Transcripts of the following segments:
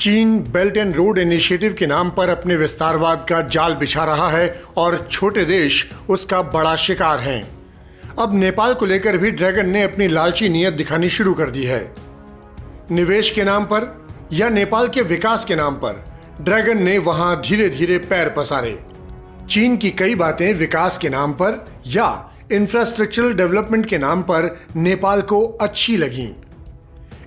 चीन belt and road initiative के नाम पर अपने विस्तारवाद का जाल बिछा रहा है और छोटे देश उसका बड़ा शिकार हैं। अब नेपाल को लेकर भी ड्रैगन ने अपनी लालची नीयत दिखानी शुरू कर दी है। निवेश के नाम पर या नेपाल के विकास के नाम पर ड्रैगन ने वहां धीरे धीरे पैर पसारे। चीन की कई बातें विकास के नाम पर या इंफ्रास्ट्रक्चरल डेवलपमेंट के नाम पर नेपाल को अच्छी लगीं।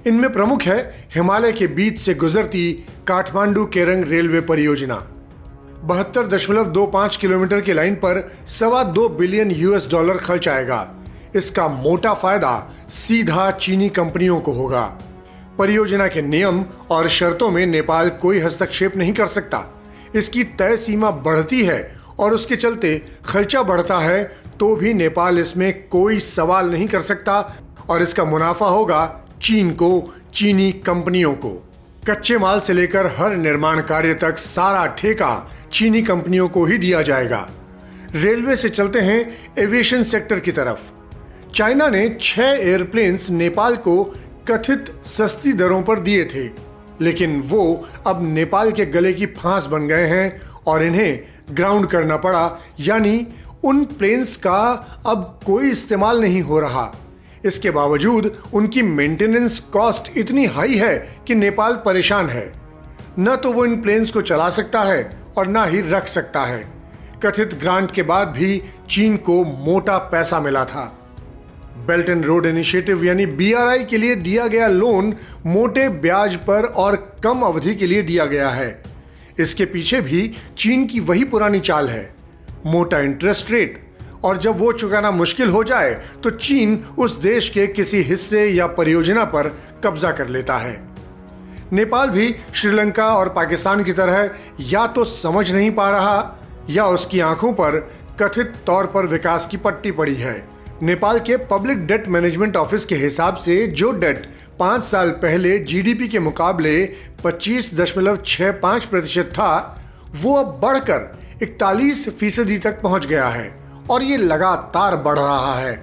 इनमें प्रमुख है हिमालय के बीच से गुजरती काठमांडू केरंग रेलवे परियोजना। 72.25 किलोमीटर की लाइन पर $2.25 बिलियन खर्च आएगा। इसका मोटा फायदा सीधा चीनी कंपनियों को होगा। परियोजना के नियम और शर्तों में नेपाल कोई हस्तक्षेप नहीं कर सकता। इसकी तय सीमा बढ़ती है और उसके चलते खर्चा बढ़ता है तो भी नेपाल इसमें कोई सवाल नहीं कर सकता और इसका मुनाफा होगा चीन को, चीनी कंपनियों को। कच्चे माल से लेकर हर निर्माण कार्य तक सारा ठेका चीनी कंपनियों को ही दिया जाएगा। रेलवे से चलते हैं एविएशन सेक्टर की तरफ। चाइना ने 6 एयरप्लेन्स नेपाल को कथित सस्ती दरों पर दिए थे, लेकिन वो अब नेपाल के गले की फांस बन गए हैं और इन्हें ग्राउंड करना पड़ा, यानी उन प्लेन्स का अब कोई इस्तेमाल नहीं हो रहा। इसके बावजूद उनकी मेंटेनेंस कॉस्ट इतनी हाई है कि नेपाल परेशान है। न तो वो इन प्लेन्स को चला सकता है और न ही रख सकता है। कथित ग्रांट के बाद भी चीन को मोटा पैसा मिला था। बेल्ट एंड रोड इनिशिएटिव यानी BRI के लिए दिया गया लोन मोटे ब्याज पर और कम अवधि के लिए दिया गया है। इसके पीछे भी चीन की वही पुरानी चाल है, मोटा इंटरेस्ट रेट, और जब वो चुकाना मुश्किल हो जाए तो चीन उस देश के किसी हिस्से या परियोजना पर कब्जा कर लेता है। नेपाल भी श्रीलंका और पाकिस्तान की तरह या तो समझ नहीं पा रहा या उसकी आंखों पर कथित तौर पर विकास की पट्टी पड़ी है। नेपाल के पब्लिक डेट मैनेजमेंट ऑफिस के हिसाब से जो डेट 5 साल पहले GDP के मुकाबले 25.65% था, वो अब बढ़कर 41% तक पहुंच गया है और ये लगातार बढ़ रहा है।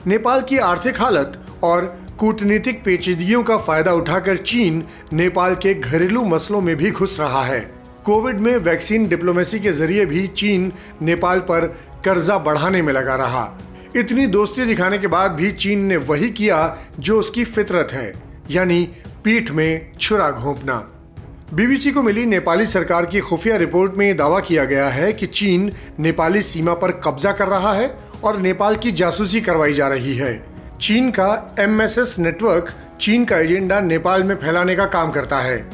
नेपाल की आर्थिक हालत और कूटनीतिक पेचीदगियों का फायदा उठाकर चीन नेपाल के घरेलू मसलों में भी घुस रहा है। कोविड में वैक्सीन डिप्लोमेसी के जरिए भी चीन नेपाल पर कर्जा बढ़ाने में लगा रहा। इतनी दोस्ती दिखाने के बाद भी चीन ने वही किया जो उसकी फितरत है, यानी पीठ में छुरा घोंपना। BBC को मिली नेपाली सरकार की खुफिया रिपोर्ट में दावा किया गया है कि चीन नेपाली सीमा पर कब्जा कर रहा है और नेपाल की जासूसी करवाई जा रही है। चीन का MSS नेटवर्क चीन का एजेंडा नेपाल में फैलाने का काम करता है।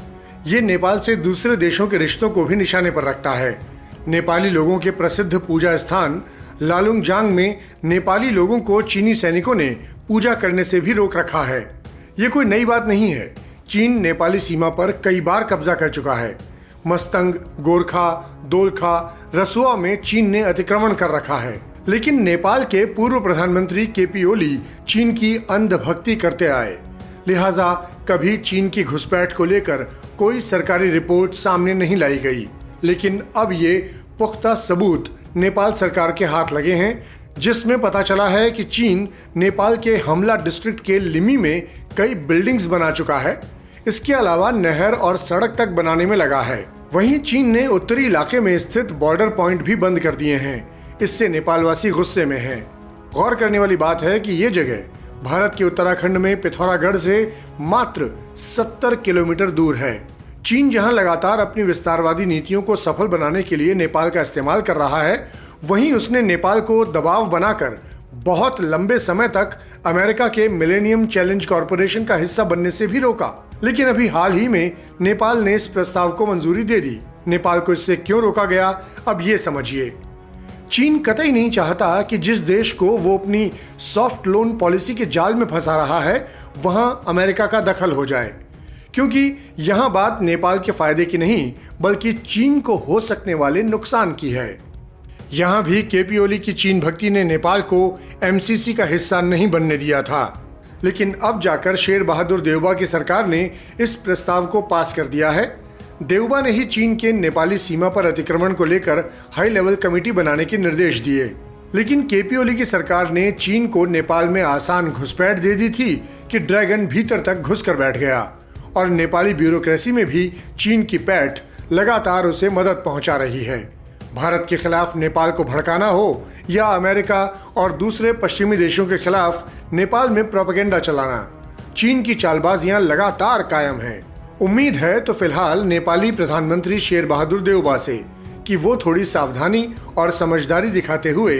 ये नेपाल से दूसरे देशों के रिश्तों को भी निशाने पर रखता है। नेपाली लोगों के प्रसिद्ध पूजा स्थान लालुंगजांग में नेपाली लोगों को चीनी सैनिकों ने पूजा करने से भी रोक रखा है। ये कोई नई बात नहीं है। चीन नेपाली सीमा पर कई बार कब्जा कर चुका है। मस्तंग, गोरखा, दोलखा, रसुआ में चीन ने अतिक्रमण कर रखा है, लेकिन नेपाल के पूर्व प्रधानमंत्री KP ओली चीन की अंधभक्ति करते आए। लिहाजा कभी चीन की घुसपैठ को लेकर कोई सरकारी रिपोर्ट सामने नहीं लाई गई, लेकिन अब ये पुख्ता सबूत नेपाल सरकार के हाथ लगे हैं, जिसमें पता चला है कि चीन नेपाल के हमला डिस्ट्रिक्ट के लिमी में कई बिल्डिंग्स बना चुका है। इसके अलावा नहर और सड़क तक बनाने में लगा है। वहीं चीन ने उत्तरी इलाके में स्थित बॉर्डर पॉइंट भी बंद कर दिए हैं। इससे नेपालवासी गुस्से में हैं। गौर करने वाली बात है कि ये जगह भारत के उत्तराखंड में पिथौरागढ़ से मात्र 70 किलोमीटर दूर है। चीन जहां लगातार अपनी विस्तारवादी नीतियों को सफल बनाने के लिए नेपाल का इस्तेमाल कर रहा है, वहीं उसने नेपाल को दबाव बनाकर बहुत लंबे समय तक अमेरिका के मिलेनियम चैलेंज कॉरपोरेशन का हिस्सा बनने से भी रोका। लेकिन अभी हाल ही में नेपाल ने इस प्रस्ताव को मंजूरी दे दी। नेपाल को इससे क्यों रोका गया, अब ये समझिए। चीन कतई नहीं चाहता कि जिस देश को वो अपनी सॉफ्ट लोन पॉलिसी के जाल में फंसा रहा है वहां अमेरिका का दखल हो जाए, क्योंकि यहां बात नेपाल के फायदे की नहीं बल्कि चीन को हो सकने वाले नुकसान की है। यहां भी KP ओली की चीन भक्ति ने नेपाल को MCC का हिस्सा नहीं बनने दिया था, लेकिन अब जाकर शेर बहादुर देउबा की सरकार ने इस प्रस्ताव को पास कर दिया है। देउबा ने ही चीन के नेपाली सीमा पर अतिक्रमण को लेकर हाई लेवल कमेटी बनाने के निर्देश दिए, लेकिन KP ओली की सरकार ने चीन को नेपाल में आसान घुसपैठ दे दी थी कि ड्रैगन भीतर तक घुस कर बैठ गया और नेपाली ब्यूरोक्रेसी में भी चीन की पैठ लगातार उसे मदद पहुंचा रही है। भारत के खिलाफ नेपाल को भड़काना हो या अमेरिका और दूसरे पश्चिमी देशों के खिलाफ नेपाल में प्रोपेगेंडा चलाना, चीन की चालबाजियां लगातार कायम हैं। उम्मीद है तो फिलहाल नेपाली प्रधानमंत्री शेर बहादुर देउबा से कि वो थोड़ी सावधानी और समझदारी दिखाते हुए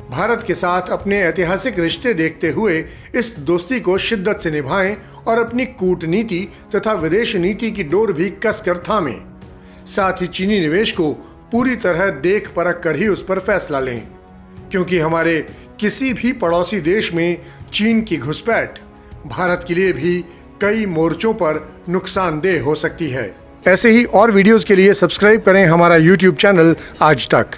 भारत के साथ अपने ऐतिहासिक रिश्ते देखते हुए इस दोस्ती को शिद्दत से निभाएं और अपनी कूटनीति तथा विदेश नीति की डोर भी कसकर थामें। साथ ही चीनी निवेश को पूरी तरह देख परख कर ही उस पर फैसला लें, क्योंकि हमारे किसी भी पड़ोसी देश में चीन की घुसपैठ भारत के लिए भी कई मोर्चों पर नुकसानदेह हो सकती है। ऐसे ही और वीडियोस के लिए सब्सक्राइब करें हमारा YouTube चैनल आज तक।